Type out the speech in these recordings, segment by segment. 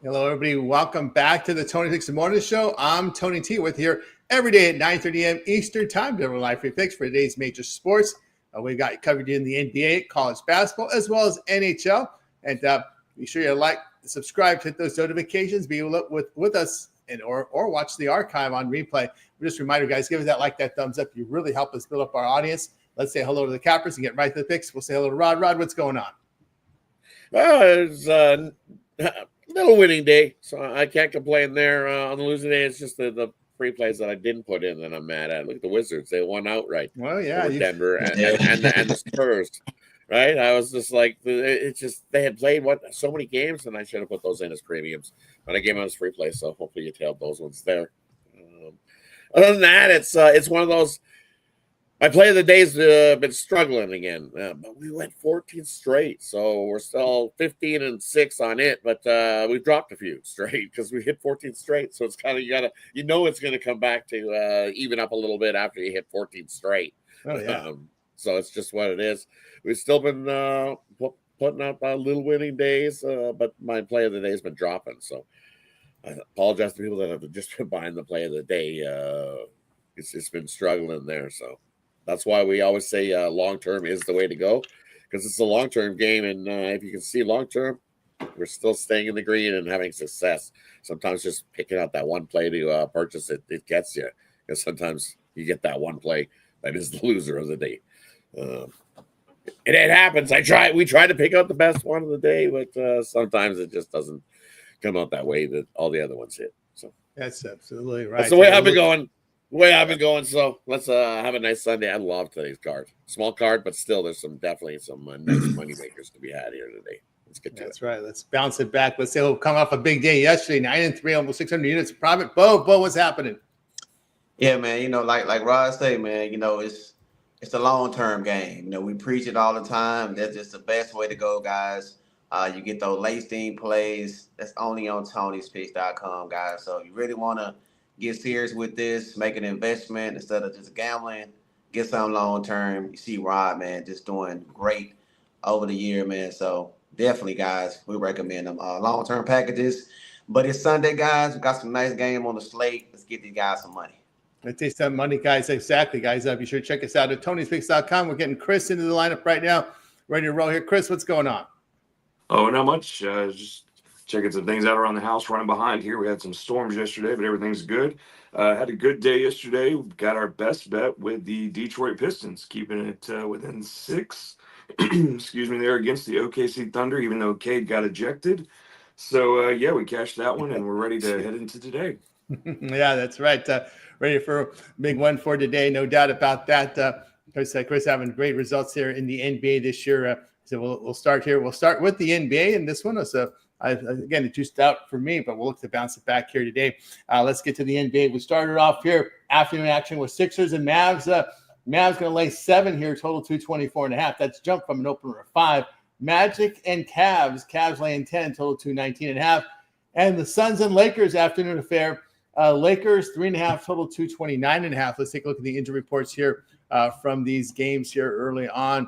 Hello, everybody. Welcome back to the Tony Fix the Morning Show. I'm Tony T with here every day at 9:30 a.m. Eastern Time. Delivering live free picks for today's major sports. We've got you covered in the NBA, college basketball, as well as NHL. And be sure you like, subscribe, hit those notifications, be with us, and or watch the archive on replay. Just a reminder, guys, give us that like, that thumbs up. You really help us build up our audience. Let's say hello to the Cappers and get right to the picks. We'll say hello to Rod. Rod, what's going on? It's a little winning day, so I can't complain there. On the losing day, it's just the free plays that I didn't put in that I'm mad at. Look at the Wizards; they won outright. Well, yeah, over Denver and the Spurs. Right? I was just like, it's just they had played so many games, and I should have put those in as premiums, but I gave them as free plays. So hopefully you tailed those ones there. Other than that, it's one of those. My play of the day's been struggling again, but we went 14 straight, so we're still 15-6 on it. But we've dropped a few straight because we hit 14 straight. So it's kind of it's going to come back to even up a little bit after you hit 14 straight. Oh, yeah. So it's just what it is. We've still been putting up little winning days, but my play of the day has been dropping. So I apologize to people that have just been buying the play of the day. It's been struggling there, so. That's why we always say long-term is the way to go, because it's a long-term game. And if you can see long-term, we're still staying in the green and having success. Sometimes just picking out that one play to purchase it gets you, because sometimes you get that one play that is the loser of the day. It happens. We try to pick out the best one of the day, but sometimes it just doesn't come out that way that all the other ones hit. So that's absolutely right. That's the way I've been going. So let's have a nice Sunday. I love today's card. Small card, but still there's definitely some nice money makers to be had here today. Let's get to That's right. Let's bounce it back. Let's say we'll come off a big day yesterday, 9-3, almost 600 units of profit. Bo, what's happening? Yeah, man, like Rod say, man, it's a long-term game. We preach it all the time. That's just the best way to go, guys. You get those late-steam plays. That's only on Tony'sPicks.com, guys. So you really want to get serious with this, make an investment instead of just gambling. Get some long term. You see Rod, man, just doing great over the year, man. So definitely, guys, we recommend them long term packages. But it's Sunday, guys. We got some nice game on the slate. Let's get these guys some money. Let's take some money, guys. Exactly, guys. Be sure to check us out at Tony'sPicks.com. We're getting Chris into the lineup right now. Ready to roll here. Chris, what's going on? Oh, not much. Just checking some things out around the house, running behind here. We had some storms yesterday, but everything's good. Had a good day yesterday. We got our best bet with the Detroit Pistons, keeping it within 6. Excuse me, there against the OKC Thunder, even though Cade got ejected. So, we cashed that one, and we're ready to head into today. Yeah, that's right. Ready for a big one for today, no doubt about that. Chris having great results here in the NBA this year. So we'll start here. We'll start with the NBA, and this one is again, it juiced out for me, but we'll look to bounce it back here today. Let's get to the NBA. We started off here afternoon action with Sixers and Mavs. Mavs going to lay 7 here, total 224.5. That's jumped from an opener of 5. Magic and Cavs laying 10, total 219.5. And the Suns and Lakers afternoon affair. Lakers 3.5, total 229.5. Let's take a look at the injury reports here from these games here early on.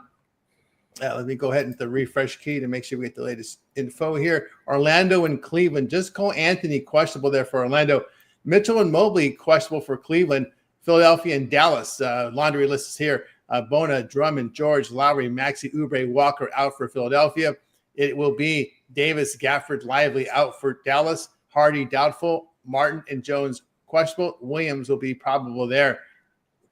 Let me go ahead and the refresh key to make sure we get the latest info here. Orlando and Cleveland. Just Cole Anthony questionable there for Orlando. Mitchell and Mobley questionable for Cleveland. Philadelphia and Dallas. Laundry list is here. Bona, Drummond, George, Lowry, Maxey, Oubre, Walker out for Philadelphia. It will be Davis, Gafford, Lively out for Dallas. Hardy doubtful. Martin and Jones questionable. Williams will be probable there.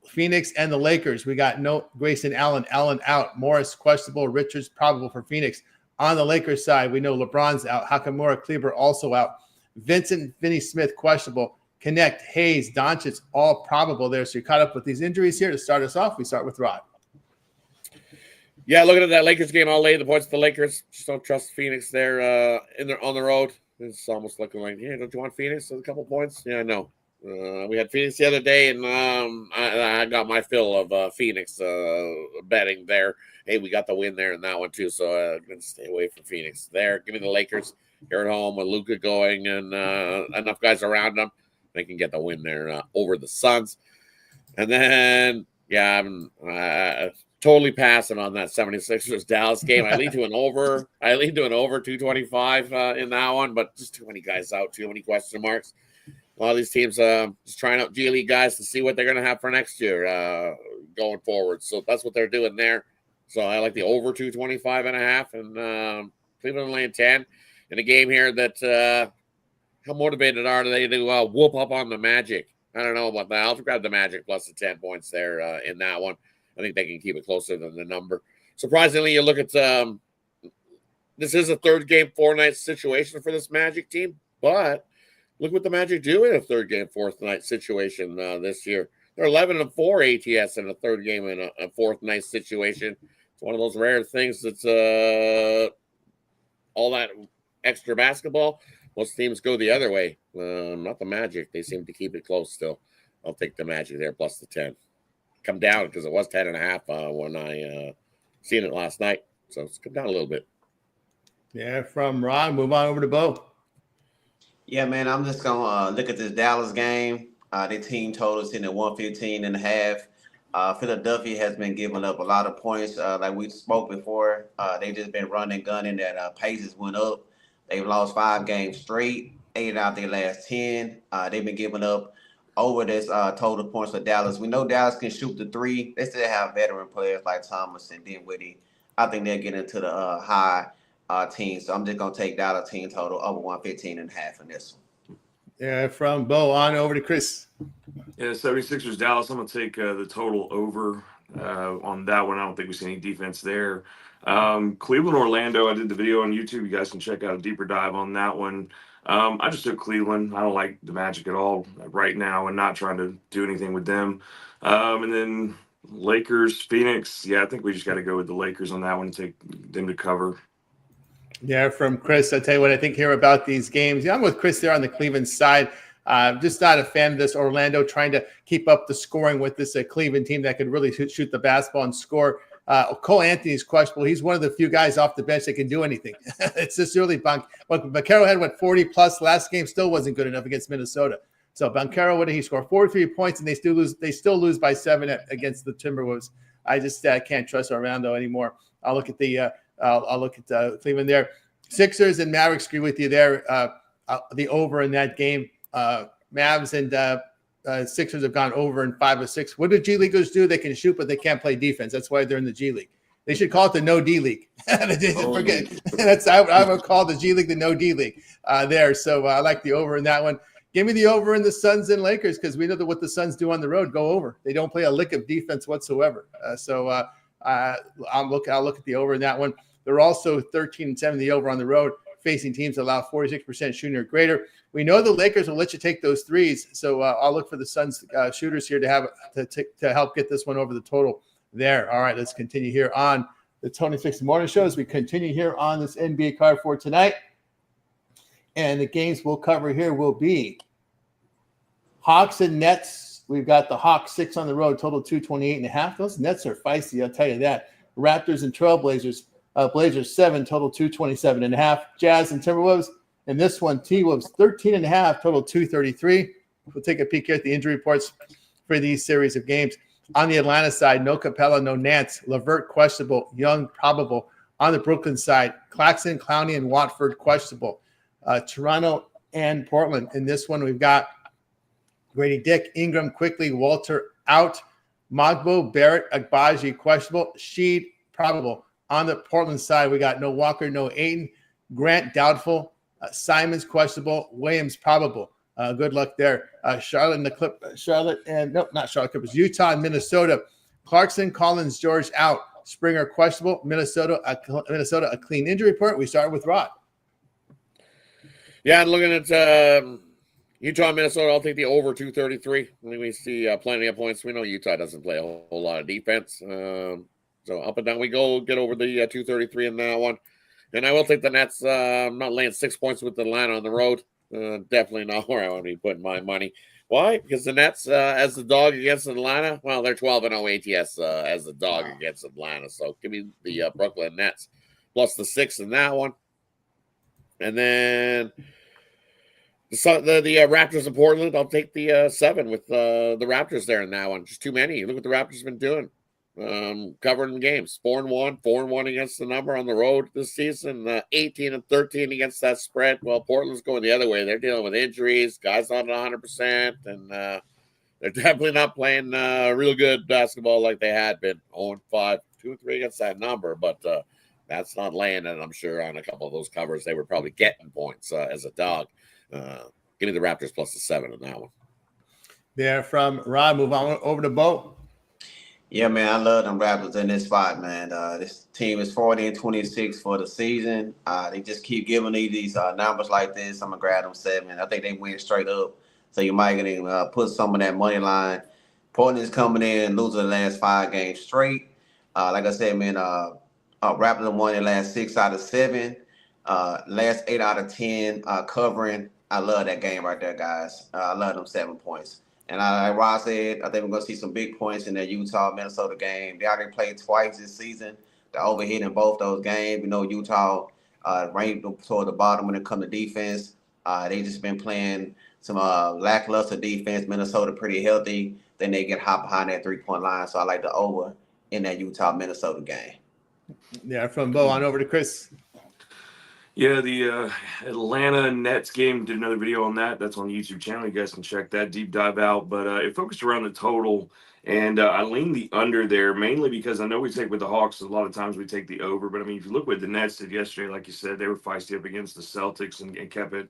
Phoenix and the Lakers. We got Grayson Allen out. Morris questionable. Richards probable for Phoenix. On the Lakers side, we know LeBron's out. Hachimura, Kleber also out. Vincent, Finney-Smith questionable. Connect, Hayes, Doncic all probable there. So you're caught up with these injuries here. To start us off, we start with Rod. Yeah, looking at that Lakers game, I'll lay the points to the Lakers. Just don't trust Phoenix there on the road. It's almost looking like, don't you want Phoenix with a couple points? Yeah, no. We had Phoenix the other day, and I got my fill of Phoenix betting there. Hey, we got the win there in that one too, so I'm going to stay away from Phoenix there. Give me the Lakers here at home with Luka going and enough guys around them. They can get the win there over the Suns. And then, Tony totally passing on that 76ers Dallas game. I lean to an over. 225 in that one, but just too many guys out, too many question marks. A lot of these teams just trying out G League guys to see what they're going to have for next year going forward. So that's what they're doing there. So I like the over 225.5, and Cleveland laying 10 in a game here that how motivated are they to whoop up on the Magic? I don't know about that. I'll grab the Magic plus the 10 points there in that one. I think they can keep it closer than the number. Surprisingly, you look at this is a third game, 4-night situation for this Magic team, but look what the Magic do in a third game, fourth night situation this year. They're 11-4 ATS in a third game in a fourth night situation. It's one of those rare things that's all that extra basketball. Most teams go the other way. Not the Magic. They seem to keep it close still. I'll take the Magic there plus the 10. Come down because it was 10.5 when I seen it last night. So it's come down a little bit. Yeah, from Ron, move on over to Bo. Yeah, man, I'm just going to look at this Dallas game. Their team total is in at 115.5. Philadelphia has been giving up a lot of points. Like we spoke before, they've just been running, gunning. That paces went up. They've lost 5 games straight, 8 out their last 10. They've been giving up over this total points for Dallas. We know Dallas can shoot the 3. They still have veteran players like Thomas and Dinwiddie. I think they'll get into the high team. So I'm just going to take Dallas team total over 115.5 in this one. Yeah, from Bo on over to Chris. Yeah, 76ers Dallas. I'm going to take the total over on that one. I don't think we see any defense there. Cleveland Orlando. I did the video on YouTube. You guys can check out a deeper dive on that one. I just took Cleveland. I don't like the Magic at all right now, and not trying to do anything with them. And then Lakers Phoenix. Yeah, I think we just got to go with the Lakers on that one and take them to cover. Yeah, from Chris, I'll tell you what I think here about these games. Yeah, I'm with Chris there on the Cleveland side. Just not a fan of this Orlando trying to keep up the scoring with this Cleveland team that could really shoot the basketball and score. Cole Anthony's questionable. He's one of the few guys off the bench that can do anything. It's just really Banchero had 40 plus last game, still wasn't good enough against Minnesota. So Banchero, what did he score? 43 points, and they still lose by 7 against the Timberwolves. I just can't trust Orlando anymore. I'll look at Cleveland there. Sixers and Mavericks, agree with you there. The over in that game. Mavs and Sixers have gone over in 5 of 6. What do G Leaguers do? They can shoot, but they can't play defense. That's why they're in the G League. They should call it the No D League. Forget I would call the G League the No D League there. So I like the over in that one. Give me the over in the Suns and Lakers because we know that what the Suns do on the road go over. They don't play a lick of defense whatsoever. I'll look at the over in that one. They're also 13-7 the over on the road, facing teams that allow 46% shooting or greater. We know the Lakers will let you take those threes, so I'll look for the Suns shooters here to help get this one over the total there. All right, let's continue here on the Tony Fix Morning Show as we continue here on this NBA card for tonight. And the games we'll cover here will be Hawks and Nets. We've got the Hawks 6 on the road, total 228.5. Those Nets are feisty, I'll tell you that. Raptors and Trailblazers. Blazers 7, total 227.5. Jazz and Timberwolves. And this one, T-Wolves 13.5, total 233. We'll take a peek here at the injury reports for these series of games. On the Atlanta side, no Capella, no Nance. Levert questionable. Young probable. On the Brooklyn side, Claxton, Clowney, and Watford questionable. Toronto and Portland. In this one, we've got Grady Dick, Ingram, Quickly, Walter out. Mogbo, Barrett, Agbaji questionable. Sheed probable. On the Portland side, we got no Walker, no Ayton. Grant doubtful. Simons questionable. Williams probable. Good luck there. Charlotte and not Charlotte Clippers. Utah and Minnesota. Clarkson, Collins, George out. Springer questionable. Minnesota a clean injury report. We start with Rod. Yeah, looking at Utah, Minnesota, I'll take the over 233. I think we see plenty of points. We know Utah doesn't play a whole lot of defense. So up and down we go, get over the 233 in that one. And I will take the Nets. I'm not laying 6 points with Atlanta on the road. Definitely not where I want to be putting my money. Why? Because the Nets, as the dog against Atlanta, well, they're 12-0 ATS as the dog against Atlanta. So give me the Brooklyn Nets plus the 6 in that one. And then the Raptors in Portland, I'll take the 7 with the Raptors there in that one. Just too many. Look what the Raptors have been doing. covering games. 4-1, 4-1 against the number on the road this season. 18-13 against that spread. Well, Portland's going the other way. They're dealing with injuries, guys not at 100%, and they're definitely not playing real good basketball like they had been. 0-5, 2-3 against that number, but that's not landing, I'm sure, on a couple of those covers. They were probably getting points as a dog. Give me the Raptors plus the 7 in that one. There from Rod. Move on over to Bo. Yeah, man, I love them Raptors in this spot, man. This team is 40-26 for the season. They just keep giving me these numbers like this. I'm going to grab them 7. I think they win straight up. So you might get put some of that money line. Portland is coming in, losing the last 5 games straight. Like I said, man, Raptors won their last 6 out of 7. Last 8 out of 10 covering. I love that game right there, guys. I love them 7 points. And like Ross said, I think we're going to see some big points in that Utah-Minnesota game. They already played twice this season. They're overhit in both those games. We know Utah ranked toward the bottom when it comes to defense. They just been playing some lackluster defense. Minnesota pretty healthy. Then they get hot behind that 3-point line. So I like the over in that Utah-Minnesota game. Yeah, from Bo on over to Chris. Yeah, the Atlanta Nets game, did another video on that. That's on the YouTube channel. You guys can check that deep dive out. But it focused around the total, and I leaned the under there mainly because I know we take with the Hawks. A lot of times we take the over. But, I mean, if you look what the Nets did yesterday, like you said, they were feisty up against the Celtics and kept it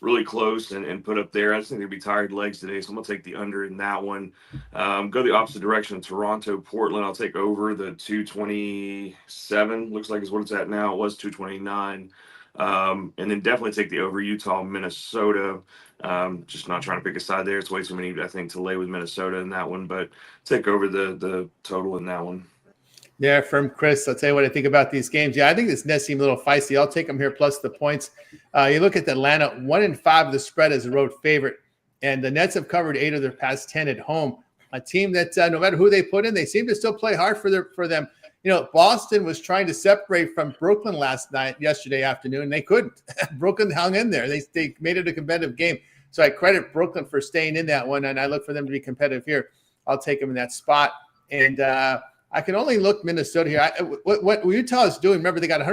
really close and put up there. I just think they'd be tired legs today, so I'm going to take the under in that one. Go the opposite direction. Toronto, Portland, I'll take over the 227. Looks like is what it's at now. It was 229. And then definitely take the over Utah, Minnesota. Just not trying to pick a side there. It's way too many, I think, to lay with Minnesota in that one, but take over the total in that one. Yeah, from Chris. I'll tell you what I think about these games. Yeah, I think this Nets seem a little feisty. I'll take them here plus the points. You look at Atlanta, 1-5 of the spread as a road favorite, and the Nets have covered 8 of their past 10 at home. A team that no matter who they put in, they seem to still play hard for them. You know, Boston was trying to separate from Brooklyn yesterday afternoon. They couldn't. Brooklyn hung in there. They made it a competitive game. So I credit Brooklyn for staying in that one, and I look for them to be competitive here. I'll take them in that spot. And I can only look Minnesota here. What Utah is doing, remember, they got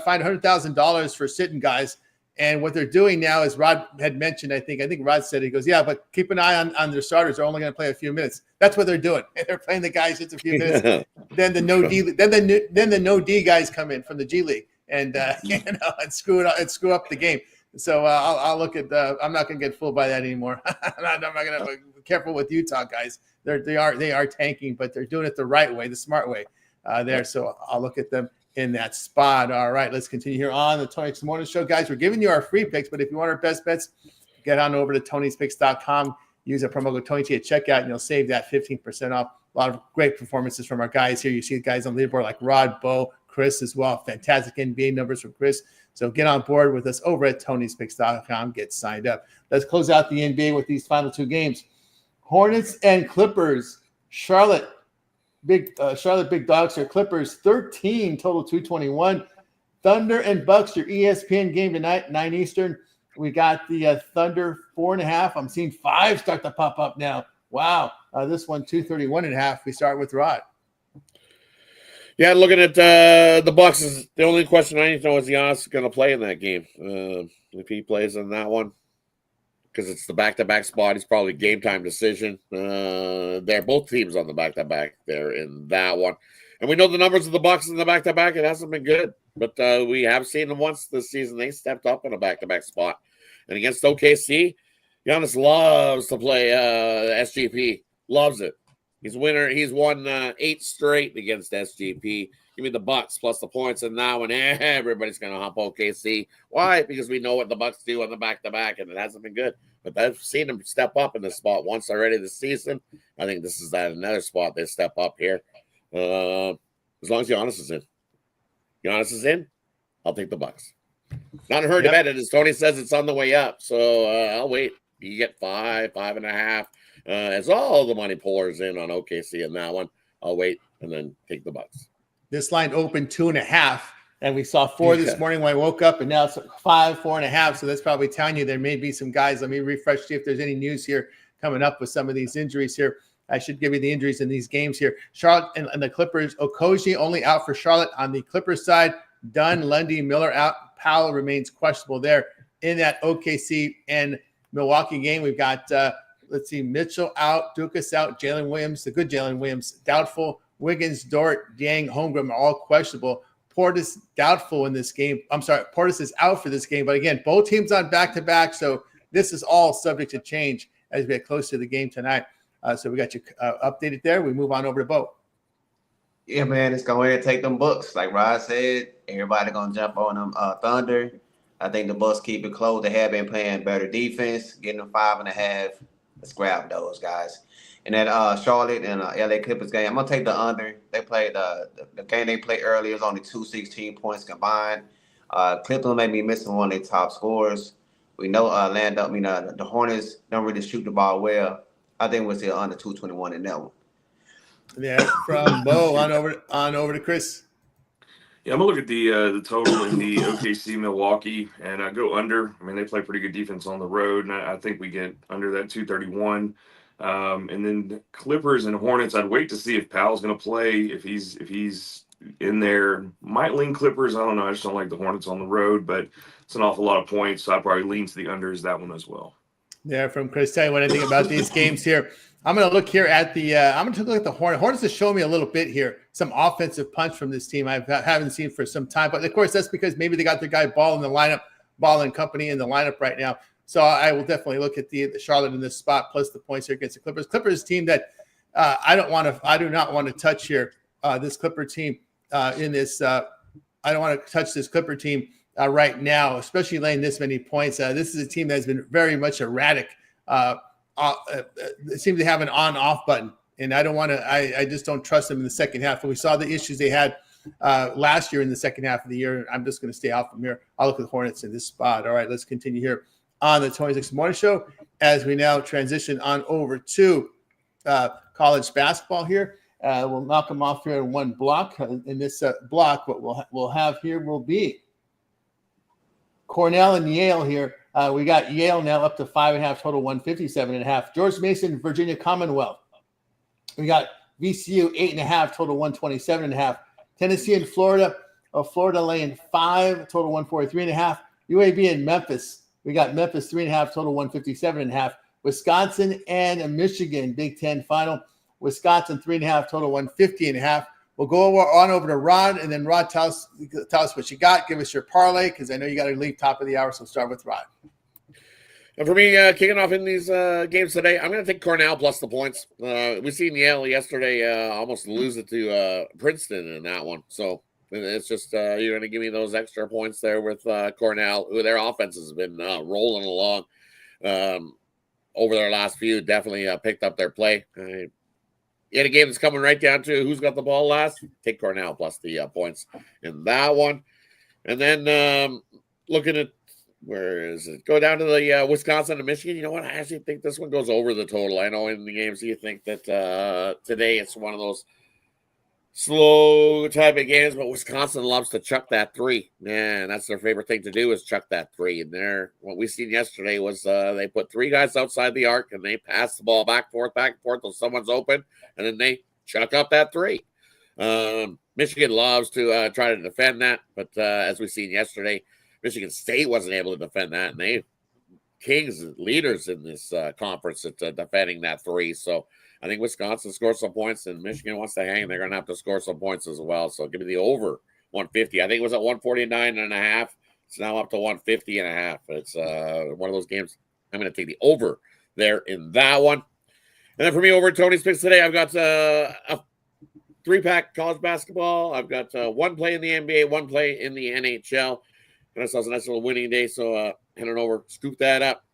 fined $100,000 for sitting guys. And what they're doing now is Rod had mentioned, I think Rod said, he goes, yeah, but keep an eye on their starters. They're only going to play a few minutes. That's what they're doing. They're playing the guys just a few minutes. Then the no D guys come in from the G League and and screw up the game. So I'll look at I'm not going to get fooled by that anymore. I'm not going to be careful with Utah guys. They are tanking, but they're doing it the right way, the smart way there. So I'll look at them in that spot. All right, let's continue here on the Tony's Morning Show. Guys, we're giving you our free picks, but if you want our best bets, get on over to Tony'sPicks.com. Use a promo code TonyT at checkout, and you'll save that 15% off. A lot of great performances from our guys here. You see guys on the leaderboard like Rod, Bo, Chris as well. Fantastic NBA numbers from Chris. So get on board with us over at Tony'sPicks.com. Get signed up. Let's close out the NBA with these final 2 games. Hornets and Clippers. Charlotte big dogs here. Clippers 13, total 221. Thunder and Bucks, your ESPN game tonight, 9 Eastern. We got the Thunder 4.5. I'm seeing 5 start to pop up now. Wow. This one 231.5. We start with Rod. Yeah, looking at the Bucks, is the only question I need to know is Giannis going to play in that game. If he plays in that one, because it's the back-to-back spot. It's probably game time decision. They're both teams on the back-to-back there in that one. And we know the numbers of the Bucks in the back-to-back. It hasn't been good. But we have seen them once this season. They stepped up in a back-to-back spot. And against OKC, Giannis loves to play SGP. Loves it. He's a winner. He's won 8 straight against SGP. Give me the Bucks plus the points, and now everybody's going to hump OKC. Why? Because we know what the Bucks do on the back-to-back, and it hasn't been good. But I've seen them step up in this spot once already this season. I think this is another spot they step up here. As long as Giannis is in. Giannis is in, I'll take the Bucks. Not in a hurry to bet it. As Tony says, it's on the way up. So I'll wait. You get 5, 5.5. As all the money pours in on OKC in that one, I'll wait and then take the Bucks. This line opened 2.5, and we saw 4 this morning when I woke up, and now it's 5, 4.5. So that's probably telling you there may be some guys. Let me refresh, see if there's any news here coming up with some of these injuries here. I should give you the injuries in these games here. Charlotte and the Clippers. Okogie only out for Charlotte on the Clippers side. Dunn, Lundy, Miller out. Powell remains questionable there. In that OKC and Milwaukee game, we've got, Mitchell out, Dukas out, Jalen Williams, the good Jalen Williams, doubtful. Wiggins, Dort, Yang, Holmgren are all questionable. Portis doubtful in this game. I'm sorry, Portis is out for this game. But again, both teams on back-to-back, so this is all subject to change as we get close to the game tonight. So we got you updated there. We move on over to Bo. Yeah, man, it's going to take them Bucks. Like Rod said, everybody going to jump on them Thunder. I think the Bucks keep it close. They have been playing better defense, getting them 5.5. Let's grab those guys. And that Charlotte and LA Clippers game, I'm going to take the under. They played the game they played earlier was only 216 points combined. Clippers may be missing one of their top scorers. We know the Hornets don't really shoot the ball well. I think we'll see under 221 in that one. Yeah, from Bo on over to Chris. Yeah, I'm gonna look at the total in the OKC Milwaukee and go under. I mean, they play pretty good defense on the road, and I think we get under that 231. And then Clippers and Hornets. I'd wait to see if Powell's gonna play. If he's in there, might lean Clippers. I don't know. I just don't like the Hornets on the road, but it's an awful lot of points, so I probably lean to the unders that one as well. Yeah, from Chris. Tell you what I think about these games here. I'm going to look here at the Hornets. Hornets has shown me a little bit here, some offensive punch from this team I haven't seen for some time. But, of course, that's because maybe they got their guy Ball and company in the lineup right now. So I will definitely look at the Charlotte in this spot, plus the points here against the Clippers. Clippers team that I do not want to touch here, this Clipper team in this. I don't want to touch this Clipper team right now, especially laying this many points. This is a team that has been very much erratic. They seem to have an on-off button, and I don't want to. I just don't trust them in the second half. And we saw the issues they had last year in the second half of the year. I'm just going to stay out from here. I'll look at the Hornets in this spot. All right, let's continue here on the 26th Morning Show as we now transition on over to college basketball here. We'll knock them off here in one block. In this block, what we'll have here will be Cornell and Yale here. We got Yale now up to 5.5 total, 157.5. George Mason, Virginia Commonwealth. We got VCU 8.5 total, 127.5. Tennessee and Florida. Florida laying 5 total, 143.5. UAB and Memphis. We got Memphis 3.5 total, 157.5. Wisconsin and Michigan, Big Ten final. Wisconsin 3.5 total, 150.5. We'll go over to Rod, and then Rod, tell us what you got. Give us your parlay, because I know you got to leave top of the hour, so start with Rod. And for me, kicking off in these games today, I'm going to take Cornell plus the points. We've seen Yale yesterday almost lose it to Princeton in that one. So it's just you're going to give me those extra points there with Cornell, who their offense has been rolling along over their last few. Definitely picked up their play. You had a game that's coming right down to who's got the ball last. Take Cornell plus the points in that one. And then looking at, where is it? Go down to the Wisconsin and Michigan. You know what? I actually think this one goes over the total. I know in the games you think that today it's one of those slow type of games, but Wisconsin loves to chuck that three. Man, that's their favorite thing to do is chuck that three. And what we seen yesterday was they put 3 guys outside the arc and they pass the ball back and forth till someone's open, and then they chuck up that three. Michigan loves to try to defend that, but as we seen yesterday, Michigan State wasn't able to defend that, and they kings and leaders in this conference at defending that three. So I think Wisconsin scores some points, and Michigan wants to hang. They're going to have to score some points as well. So give me the over 150. I think it was at 149.5. It's now up to 150.5. It's one of those games. I'm going to take the over there in that one. And then for me, over at Tony's Picks today, I've got a 3-pack college basketball. I've got one play in the NBA, one play in the NHL. And ourselves a nice little winning day. So head on over, scoop that up,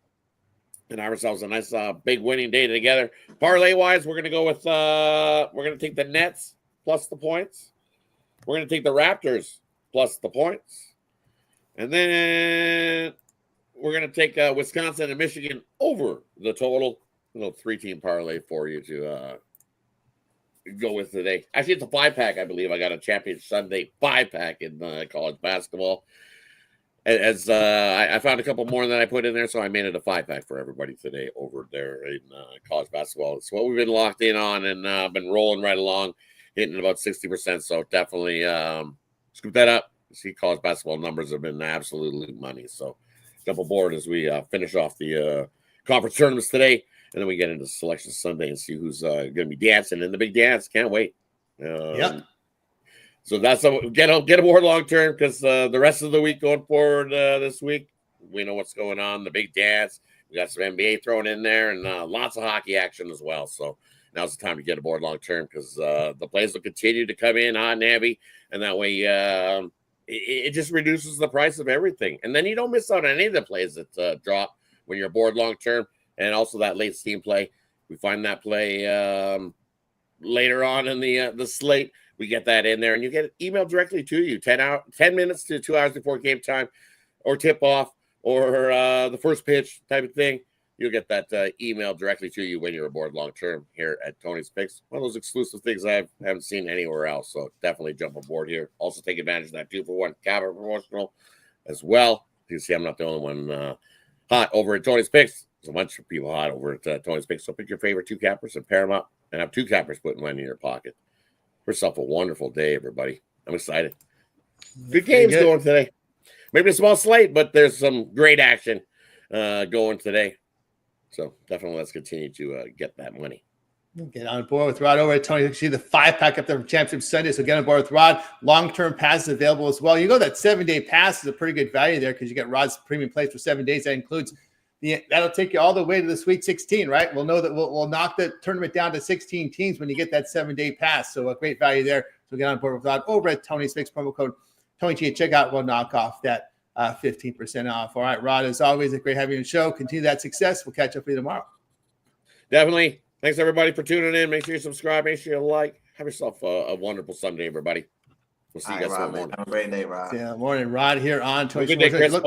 and have ourselves a nice big winning day together. Parlay wise, we're gonna go with we're gonna take the Nets plus the points. We're gonna take the Raptors plus the points, and then we're gonna take Wisconsin and Michigan over the total. A little 3-team parlay for you to go with today. Actually, it's a 5-pack. I believe I got a Champion Sunday 5-pack in college basketball. as I found a couple more than I put in there, so I made it a 5-pack for everybody today over there in college basketball. It's what we've been locked in on and been rolling right along, hitting about 60%. So definitely scoop that up. See, college basketball numbers have been absolutely money. So jump aboard as we finish off the conference tournaments today, and then we get into Selection Sunday and see who's going to be dancing in the big dance. Can't wait. Yep. So that's get aboard long term, because the rest of the week going forward this week, we know what's going on. The big dance. We got some NBA thrown in there and lots of hockey action as well. So now's the time to get aboard long term, because the plays will continue to come in hot and heavy, and that way it just reduces the price of everything. And then you don't miss out on any of the plays that drop when you're aboard long term, and also that late steam play. We find that play later on in the slate. We get that in there, and you get it emailed directly to you 10 minutes to 2 hours before game time, or tip off, or the first pitch type of thing. You'll get that email directly to you when you're aboard long term here at Tony's Picks. One of those exclusive things I haven't seen anywhere else. So definitely jump aboard here. Also take advantage of that 2-for-1 capital promotional as well. You see, I'm not the only one hot over at Tony's Picks. There's a bunch of people hot over at Tony's Picks. So pick your favorite 2 cappers and pair them up, and have 2 cappers putting one in your pocket. Yourself a wonderful day, everybody. I'm excited. Good games going today. Maybe a small slate, but there's some great action going today. So definitely let's continue to get that money. Get on board with Rod over at Tony. You see the 5-pack up there from Championship Sunday. So get on board with Rod. Long-term passes available as well. You go that 7-day pass is a pretty good value there, because you get Rod's premium plays for 7 days. That includes that'll take you all the way to the Sweet 16, right? We'll know that we'll knock the tournament down to 16 teams when you get that 7-day pass. So a great value there. So get on board with Rod over at Tony's Picks, promo code TonyT at checkout. We'll knock off that 15% off. All right, Rod, as always, a great having you on the show. Continue that success. We'll catch up with you tomorrow. Definitely. Thanks, everybody, for tuning in. Make sure you subscribe. Make sure you like. Have yourself a wonderful Sunday, everybody. We'll see you guys tomorrow morning. Have a great day, Rod. Yeah, morning, Rod, here on Tony. Good day, Chris.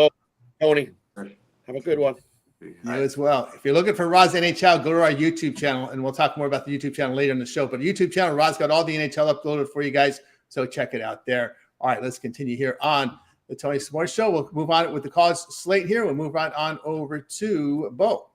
Tony, have a good one. You as well. If you're looking for Rod's NHL, go to our YouTube channel, and we'll talk more about the YouTube channel later in the show. But YouTube channel, Rod's got all the NHL uploaded for you guys, so check it out there. All right, let's continue here on the Tony Sports Show. We'll move on with the college slate here. We'll move on over to Bo.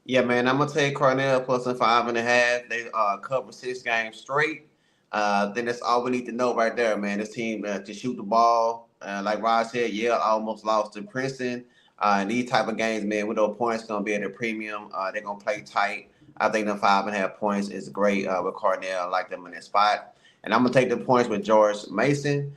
Yeah, man, I'm gonna take Cornell plus a 5.5. They cover 6 games straight. Then that's all we need to know right there, man. This team to shoot the ball. Like Rod said, Yale almost lost to Princeton. And these type of games, man, with those points going to be at a premium. They're going to play tight. I think the 5.5 points is great with Cornell. I like them in that spot. And I'm going to take the points with George Mason.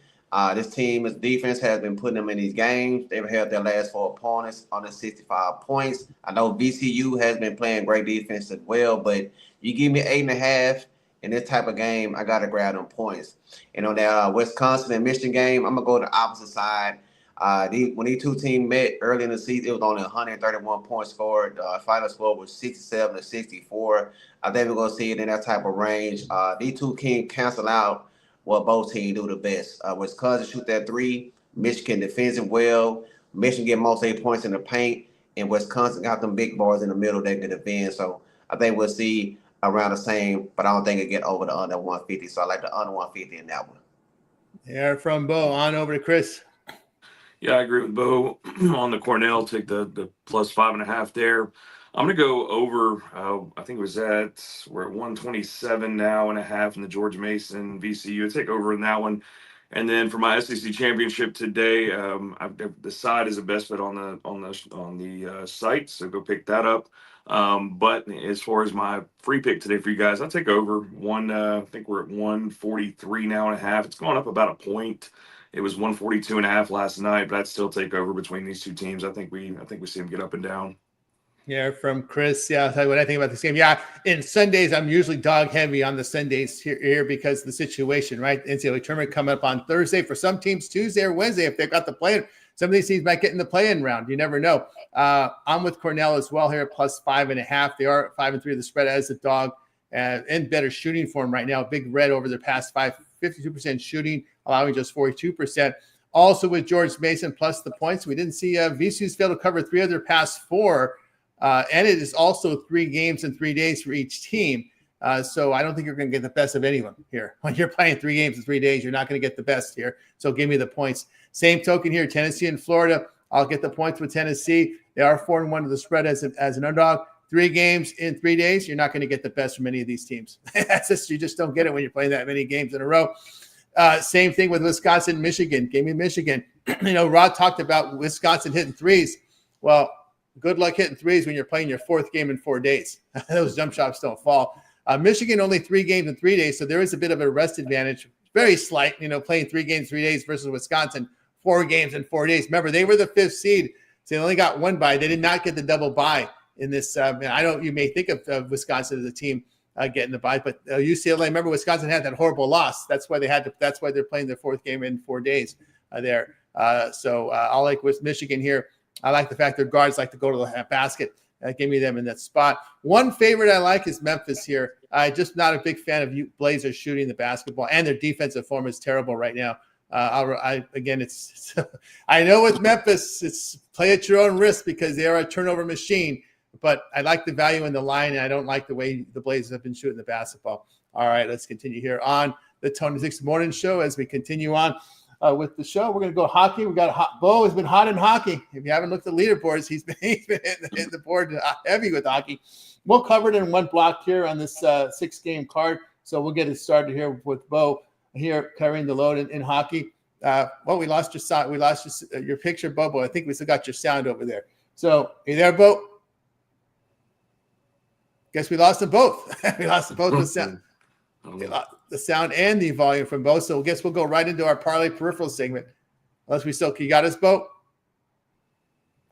This team's defense has been putting them in these games. They've held their last 4 opponents under 65 points. I know VCU has been playing great defense as well, but you give me 8.5 in this type of game, I got to grab them points. And on that Wisconsin and Michigan game, I'm going to go to the opposite side. When these 2 teams met early in the season, it was only 131 points scored. Final score was 67-64. I think we're going to see it in that type of range. These 2 teams cancel out what both teams do the best. Wisconsin shoot that 3. Michigan defends it well. Michigan get most 8 points in the paint. And Wisconsin got them big boys in the middle that can defend. So I think we'll see around the same, but I don't think it'll get over the under 150. So I like the under 150 in that one. There from Bo. On over to Chris. Yeah, I agree with Bo on the Cornell. Take the plus 5.5 there. I'm going to go over. I think we're at 127 now and a half in the George Mason VCU. I take over in that one. And then for my SEC championship today, the side is the best bet on the site, so go pick that up. But as far as my free pick today for you guys, I'll take over I think we're at 143 now and a half. It's going up about a point. It was 142.5 last night, but I'd still take over between these 2 teams. I think we see them get up and down. Yeah, from Chris. Yeah, I'll tell you what I think about this game. Yeah, in Sundays, I'm usually dog heavy on the Sundays here because of the situation, right? NCAA tournament coming up on Thursday. For some teams, Tuesday or Wednesday, if they've got the play-in. Some of these teams might get in the play-in round. You never know. I'm with Cornell as well here, plus 5.5. They are 5-3 of the spread as a dog, in better shooting form right now. Big red over their past 5, 52% shooting, allowing just 42%. Also with George Mason plus the points. We didn't see VCU's fail to cover 3 of their past 4. And it is also 3 games in 3 days for each team. So I don't think you're going to get the best of anyone here. When you're playing 3 games in 3 days, you're not going to get the best here. So give me the points Same token here, Tennessee and Florida. I'll get the points with Tennessee. They are 4-1 to the spread as an underdog. 3 games in 3 days, you're not going to get the best from any of these teams. You just don't get it when you're playing that many games in a row. Same thing with Wisconsin, Michigan. Give me Michigan. Rod talked about Wisconsin hitting threes. Well, good luck hitting threes when you're playing your 4th game in 4 days. Those jump shots don't fall. Michigan only 3 games in 3 days, so there is a bit of a rest advantage. Very slight, playing 3 games 3 days versus Wisconsin 4 games in 4 days. Remember, they were the 5th seed, so they only got 1 bye. They did not get the double bye in this. I don't. You may think of Wisconsin as a team getting the bye, but UCLA. Remember, Wisconsin had that horrible loss. That's why they had to. That's why they're playing their 4th game in 4 days there. So I like with Michigan here. I like the fact their guards like to go to the basket. Give me them in that spot. One favorite I like is Memphis here. I'm just not a big fan of Blazers shooting the basketball, and their defensive form is terrible right now. It's I know with Memphis, it's play at your own risk because they are a turnover machine. But I like the value in the line, and I don't like the way the Blazers have been shooting the basketball. All right, let's continue here on the Tony Six Morning Show as we continue on with the show. We're going to go hockey. We got Bo has been hot in hockey. If you haven't looked at leaderboards, he's been hitting the board heavy with hockey. We'll cover it in one block here on this 6-game card. So we'll get it started here with Bo here carrying the load in hockey. We lost your sound. We lost your picture, Bo. I think we still got your sound over there. So you there, Bo? Guess we lost them both. We lost both the sound. The sound and the volume from both. So I guess we'll go right into our parlay peripheral segment. Unless we still, you got us, Bo?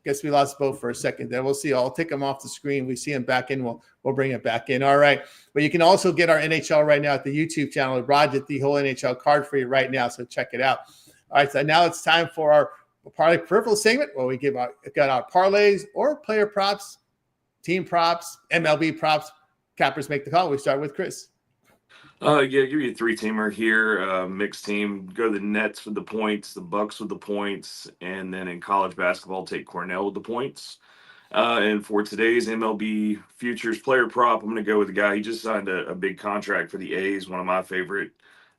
Guess we lost Bo for a second there. We'll see. I'll take him off the screen. We see him back in. We'll bring it back in. All right. But you can also get our NHL right now at the YouTube channel. Rod did the whole NHL card for you right now. So check it out. All right. So now it's time for our parlay peripheral segment where we got our parlays or player props, team props, MLB props. Cappers make the call. We start with Chris. Give you a 3-teamer here, mixed team. Go the Nets with the points, the Bucks with the points, and then in college basketball, take Cornell with the points. And for today's MLB futures player prop, I'm going to go with the guy. He just signed a big contract for the A's, one of my favorite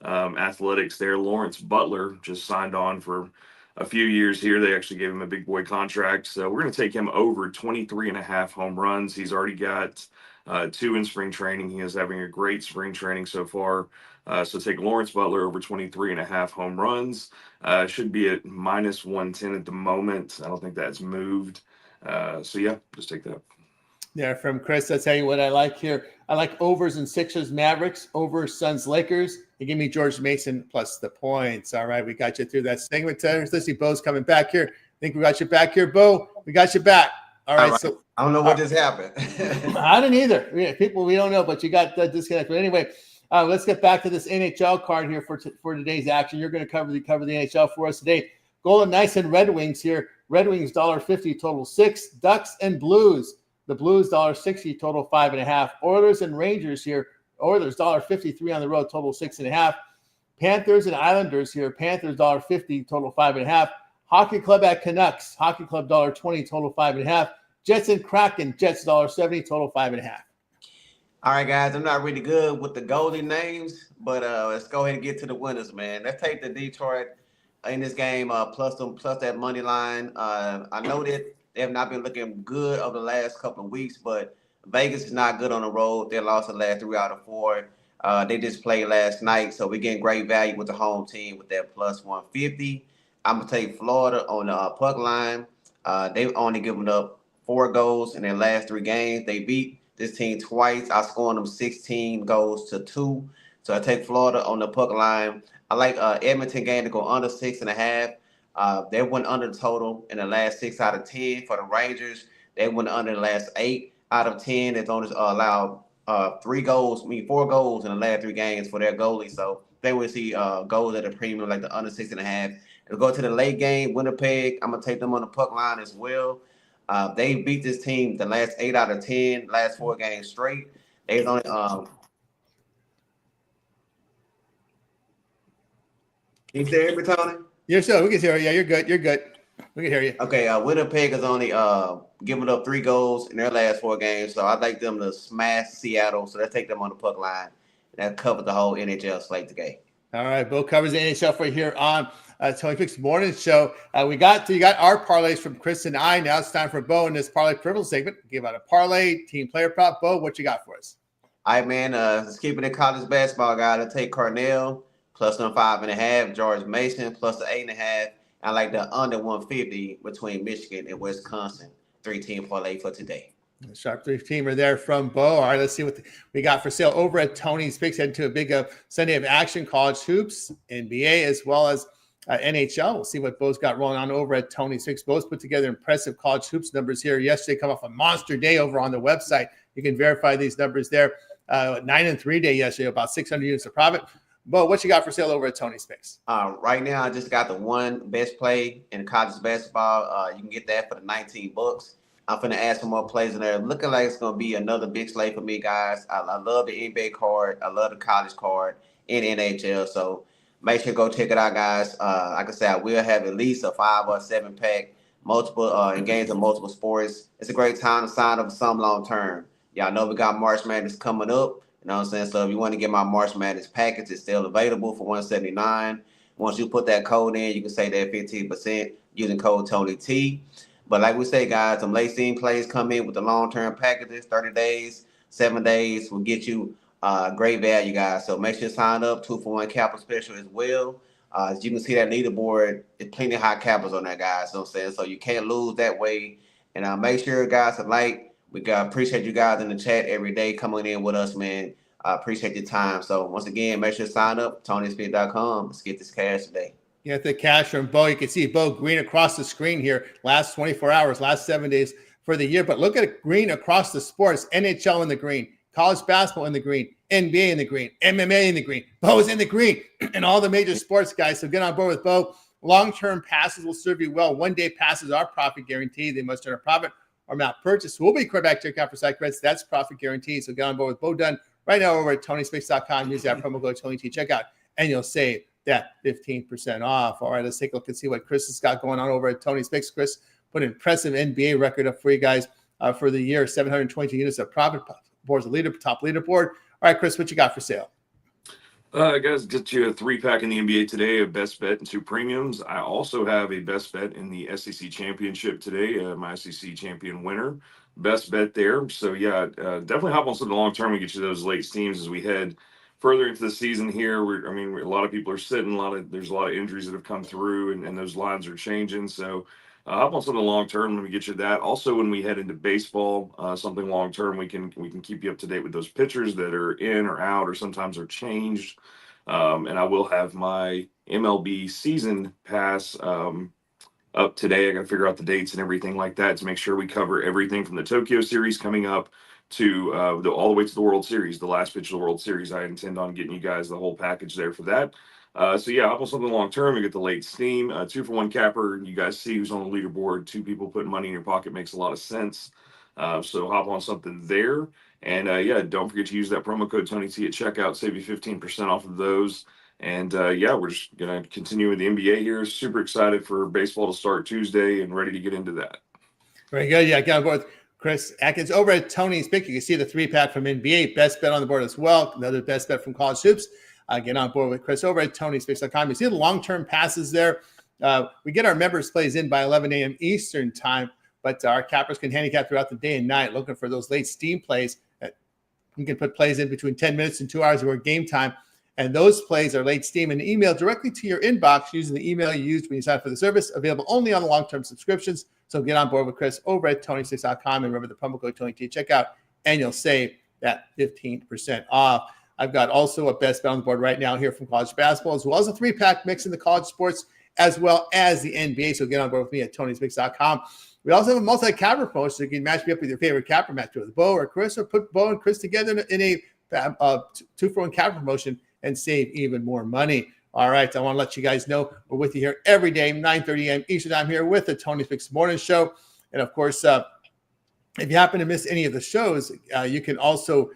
athletics there. Lawrence Butler just signed on for a few years here. They actually gave him a big boy contract. So we're going to take him over 23.5 home runs. He's already got 2 in spring training. He is having a great spring training so far. So take Lawrence Butler over 23.5 home runs. Should be at -110 at the moment. I don't think that's moved. Just take that. Yeah, from Chris, I'll tell you what I like here. I like overs and Sixers-Mavs, over Suns-Lakers. They give me George Mason plus the points. All right, we got you through that segment. Let's see, Bo's coming back here. I think we got you back here, Bo. We got you back. All right. So I don't know what just happened. I didn't either. People, we don't know, but you got disconnected. But anyway, let's get back to this NHL card here for today's action. You're going to cover the NHL for us today. Golden Knights and Red Wings here. Red Wings $1.50 total 6. Ducks and Blues. The Blues $1.60 total 5.5. Oilers and Rangers here. Oilers $1.53 on the road total 6.5. Panthers and Islanders here. Panthers $1.50 total 5.5. Hockey Club at Canucks. Hockey Club $1.20 total 5.5. Jets and Kraken. Jets $1.70 total 5.5. All right, guys. I'm not really good with the golden names, but let's go ahead and get to the winners, man. Let's take the Detroit in this game plus that money line. I know that they have not been looking good over the last couple of weeks, but Vegas is not good on the road. They lost the last 3 out of 4. They just played last night, so we're getting great value with the home team with that plus 150. I'm going to take Florida on the puck line. They've only given up 4 goals in their last 3 games. They beat this team twice. I scored them 16 goals to 2. So I take Florida on the puck line. I like Edmonton game to go under 6.5. They went under the total in the last 6 out of 10 for the Rangers. They went under the last 8 out of 10. They've only allowed 4 goals in the last 3 games for their goalie. So they will see goals at a premium like the under 6.5. We'll go to the late game, Winnipeg. I'm going to take them on the puck line as well. They beat this team the last 8 out of 10, last 4 games straight. They've only Can you hear me, Tony? You're so we can hear you. Yeah, you're good. You're good. We can hear you. Okay, Winnipeg has only given up 3 goals in their last 4 games, so I'd like them to smash Seattle. So let's take them on the puck line. That covers the whole NHL slate today. All right, Bo covers the NHL for you here on Tony Fix Morning Show. You got our parlays from Chris and I. Now it's time for Bo in this parlay privilege segment. Give out a parlay, team player prop. Bo, what you got for us? All right, man. Let's keep it in college basketball, guys. I'll take Cornell plus 5.5, George Mason plus the 8.5. I like the under 150 between Michigan and Wisconsin. 3-team parlay for today. Sharp 3-teamer there from Bo. All right, let's see what we got for sale over at Tony's Picks. Heading to a big Sunday of action, college hoops, NBA, as well as NHL. We'll see what Bo's got rolling on over at Tony's Picks. Bo's put together impressive college hoops numbers here. Yesterday, come off a monster day over on the website. You can verify these numbers there. 9-3 day yesterday, about 600 units of profit. Bo, what you got for sale over at Tony's Picks? Right now, I just got the one best play in college basketball. You can get that for the $19. I'm going to add some more plays in there. Looking like it's going to be another big slate for me, guys. I love the NBA card. I love the college card in NHL. So make sure to go check it out, guys. Like I said, I will have at least a 5 or 7 pack, multiple in games of multiple sports. It's a great time to sign up for some long term. Y'all know we got March Madness coming up. You know what I'm saying? So if you want to get my March Madness package, it's still available for $179. Once you put that code in, you can save that 15% using code TonyT. But like we say, guys, some late season plays come in with the long-term packages, 30 days, 7 days will get you great value, guys. So make sure you sign up, 2-for-1 capital special as well. As you can see that leaderboard, it's plenty of high capitals on there, guys. You know what I'm saying? So you can't lose that way. And make sure, guys, to like. We appreciate you guys in the chat every day coming in with us, man. I appreciate your time. So once again, make sure to sign up, TonySpeed.com. Let's get this cash today. You got the cash from Bo. You can see Bo green across the screen here. Last 24 hours, last 7 days for the year. But look at it, green across the sports. NHL in the green, college basketball in the green, NBA in the green, MMA in the green. Bo's in the green and all the major sports, guys. So get on board with Bo. Long-term passes will serve you well. One-day passes are profit guaranteed. They must earn a profit or amount purchased. We'll be right back to check out for site credits. That's profit guaranteed. So get on board with Bo Dunn right now over at TonySpace.com. Use that promo code TonyT checkout, and you'll save that 15% off. All right, let's take a look and see what Chris has got going on over at Tony's Picks. Chris put an impressive NBA record up for you guys for the year, 720 units of profit. Board's a top leaderboard. All right, Chris, what you got for sale? Guys, get you a 3-pack in the NBA today, a best bet and 2 premiums. I also have a best bet in the SEC championship today, my SEC champion winner. Best bet there. So, yeah, definitely hop on something long term and get you those late steams as we head further into the season here. A lot of people are sitting. There's a lot of injuries that have come through, and those lines are changing. So, hop on something long term. Let me get you that. Also, when we head into baseball, something long term, we can keep you up to date with those pitchers that are in or out, or sometimes are changed. And I will have my MLB season pass up today. I got to figure out the dates and everything like that to make sure we cover everything from the Tokyo series coming up to all the way to the World Series, the last pitch of the World Series. I intend on getting you guys the whole package there for that. So yeah, hop on something long term. You get the late steam, 2-for-1 capper. You guys see who's on the leaderboard. 2 people putting money in your pocket makes a lot of sense. So hop on something there. And yeah, don't forget to use that promo code TonyT at checkout. Save you 15% off of those. And yeah, we're just gonna continue with the NBA here. Super excited for baseball to start Tuesday and ready to get into that. Very good. Yeah, get on board with Chris Atkins over at Tony's Pick. You can see the 3-pack from NBA. Best bet on the board as well. Another best bet from college hoops. Get on board with Chris over at TonySpace.com. You see the long-term passes there. We get our members plays in by 11 a.m. Eastern time, but our cappers can handicap throughout the day and night looking for those late steam plays. You can put plays in between 10 minutes and 2 hours of game time, and those plays are late steam and emailed directly to your inbox using the email you used when you signed up for the service, available only on the long-term subscriptions. So get on board with Chris over at TonySpace.com, and remember the promo code TonyT at checkout, and you'll save that 15% off. I've got also a best bet on the board right now here from college basketball, as well as a 3-pack mix in the college sports, as well as the NBA. So get on board with me at TonySpace.com. We also have a multi-capper promotion, so you can match me up with your favorite capper match with Bo or Chris, or put Bo and Chris together in a 2-for-1 capper promotion and save even more money. All right, I want to let you guys know we're with you here every day, 9:30 a.m. Eastern time here with the Tony's Picks Morning Show. And of course, if you happen to miss any of the shows, you can also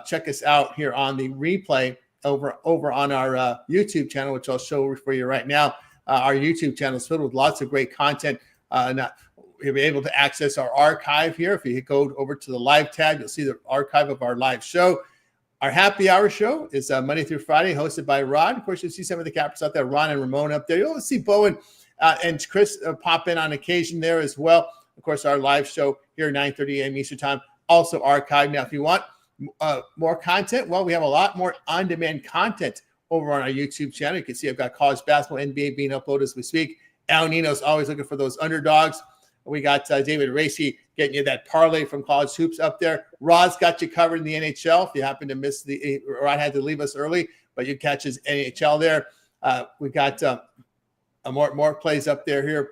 check us out here on the replay over on our YouTube channel, which I'll show for you right now. Our YouTube channel is filled with lots of great content. You'll be able to access our archive here. If you go over to the live tab, you'll see the archive of our live show. Our happy hour show is Monday through Friday, hosted by Rod. Of course, you'll see some of the cappers out there, Ron and Ramon up there. You'll see Bowen and Chris pop in on occasion there as well. Of course, our live show here, 9:30 a.m. Eastern Time, also archived. Now, if you want more content, well, we have a lot more on-demand content over on our YouTube channel. You can see I've got college basketball, NBA being uploaded as we speak. Al Nino's always looking for those underdogs. We got David Racy getting you that parlay from college hoops up there. Rod's got you covered in the NHL. If you happen to miss Rod had to leave us early, but you catch his NHL there. We got more plays up there here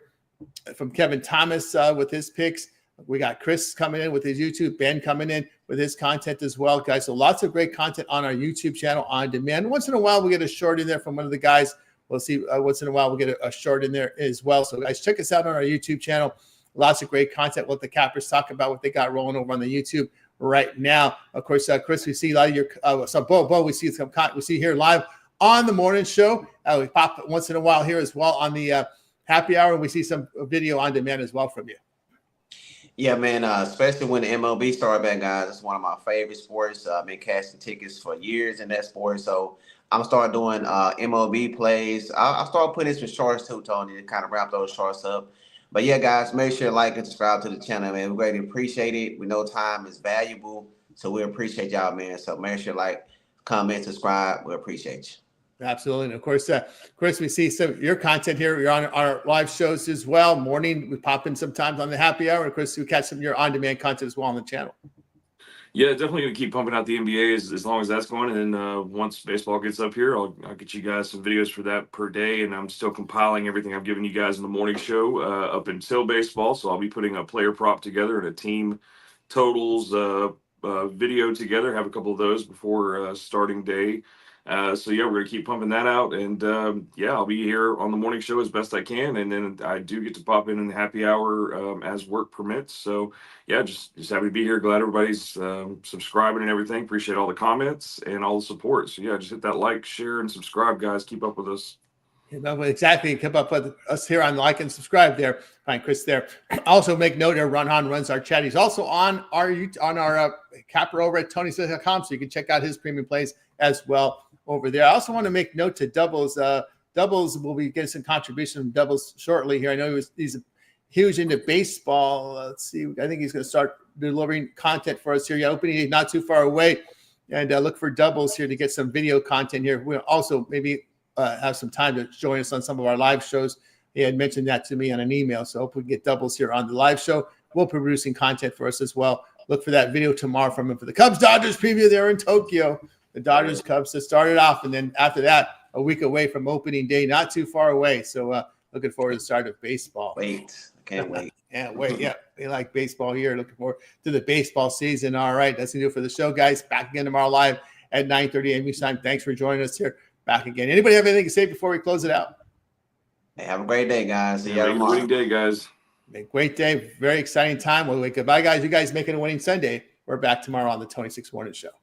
from Kevin Thomas with his picks. We got Chris coming in with his YouTube, Ben coming in with his content as well, guys. So lots of great content on our YouTube channel on demand. Once in a while, we get a short in there from one of the guys. We'll see once in a while we'll get a short in there as well. So guys, check us out on our YouTube channel. Lots of great content. Let the cappers talk about what they got rolling over on the YouTube right now. Of course, Chris, we see a lot of your Bo, we see some we see here live on the morning show. We pop once in a while here as well on the happy hour. We see some video on demand as well from you. Yeah, man, especially when the MLB started back, guys. It's one of my favorite sports. I've been cashing tickets for years in that sport. So I'm starting doing MLB plays. I'll start putting some shorts too, Tony, to kind of wrap those shorts up. But yeah, guys, make sure to like and subscribe to the channel, man. We greatly appreciate it. We know time is valuable, so we appreciate y'all, man. So make sure to like, comment, subscribe. We appreciate you. Absolutely. And of course, Chris, we see some of your content here. You're on our live shows as well. Morning, we pop in sometimes on the happy hour. And of course, we catch some of your on-demand content as well on the channel. Yeah, definitely going to keep pumping out the NBA as long as that's going. And then once baseball gets up here, I'll get you guys some videos for that per day. And I'm still compiling everything I've given you guys in the morning show up until baseball. So I'll be putting a player prop together and a team totals video together. Have a couple of those before starting day. So yeah, we're going to keep pumping that out. And yeah, I'll be here on the morning show as best I can. And then I do get to pop in the happy hour as work permits. So yeah, just happy to be here. Glad everybody's subscribing and everything. Appreciate all the comments and all the support. So yeah, just hit that like, share, and subscribe, guys. Keep up with us. Exactly. Keep up with us here on like and subscribe there. Find Chris there. Also make note here, Ron Hahn runs our chat. He's also on our capper over at TonySmith.com, so you can check out his premium plays as well over there. I also want to make note to Doubles. Doubles will be getting some contribution from Doubles shortly here. I know he's huge into baseball. Let's see. I think he's going to start delivering content for us here. Yeah, opening day not too far away. And look for Doubles here to get some video content here. We'll also maybe have some time to join us on some of our live shows. He had mentioned that to me on an email. So hope we can get Doubles here on the live show. We'll be producing content for us as well. Look for that video tomorrow from him for the Cubs-Dodgers preview there in Tokyo. The Dodgers Cubs to start it off. And then after that, a week away from opening day, not too far away. So looking forward to the start of baseball. Can't wait. Can't wait. Yeah, we like baseball here. Looking forward to the baseball season. All right, that's going to do it for the show, guys. Back again tomorrow live at 9:30 a.m. Eastern Time. Thanks for joining us here. Back again. Anybody have anything to say before we close it out? Hey, have a great day, guys. See you Have a tomorrow. great day, guys. A great day. Very exciting time. We'll wake up. Bye, guys. You guys making a winning Sunday. We're back tomorrow on the 26 Morning Show.